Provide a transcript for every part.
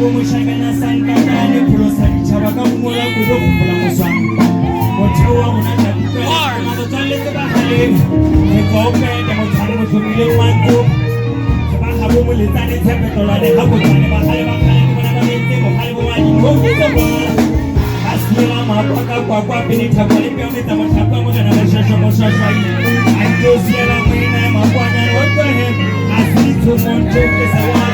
mushakana sankana ne kulosa chabaka mumola kudo kufula muswanga motawa munanda kukala mabotale bahale ne kope ne motale mutumile wangu sabaha bumulitane tepetola ne hakutane bahale bahale kuna babente bahale bwani ngokiza bwana asira mapaka kwa pini tabali pia mtamatapa moja na mashasha mashasha andosia la mwina mabwana wote asiri tumonje sawa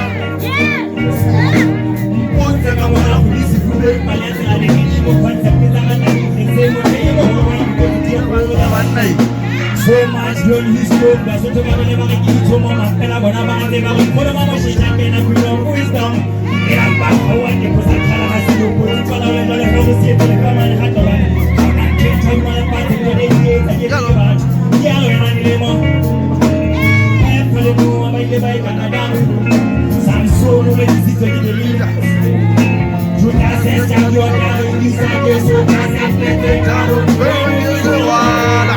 mponza kama na polisi kule malezi alikiji mponza kizama na sema ndio ndio kwa wanai so much on his road so to kama ni mama kitu mama kana bona baadhi kama mbona mama shishake na kuyo wisdom ila baba wake kusakala hasiyo kwa wale wale hausi kama hata wale kitu mama pate kwa ndio tajiri watu yalo yana nilemo pale tu mabaile bai kana damu Samsung umejizito kidelila tutasesa kwa damu kisake soka sepete damu wewe wala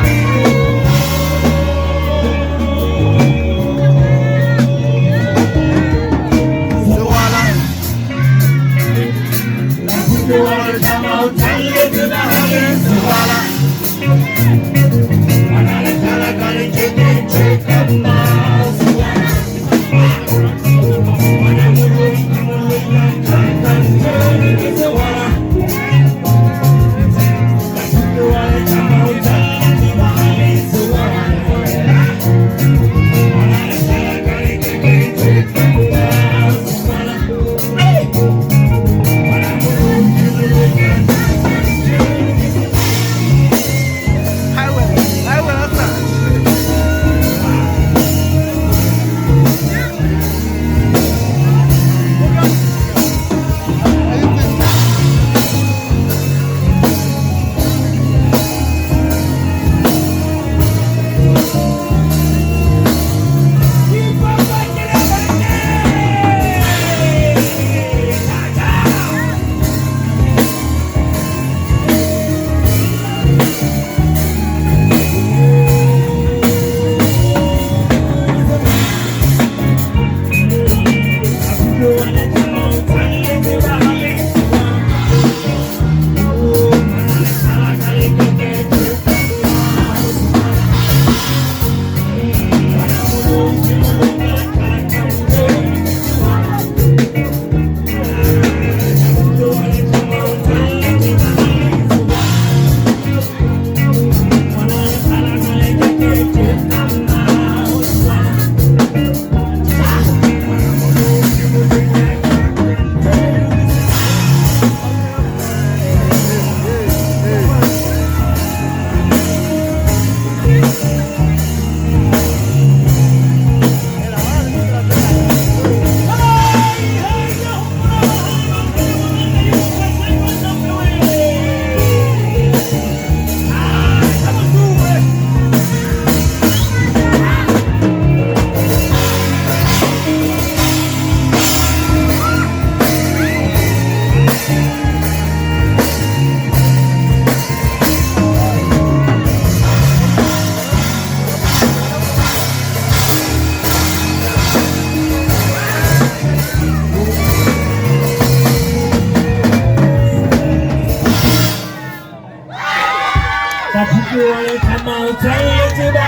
Come out, tell you to the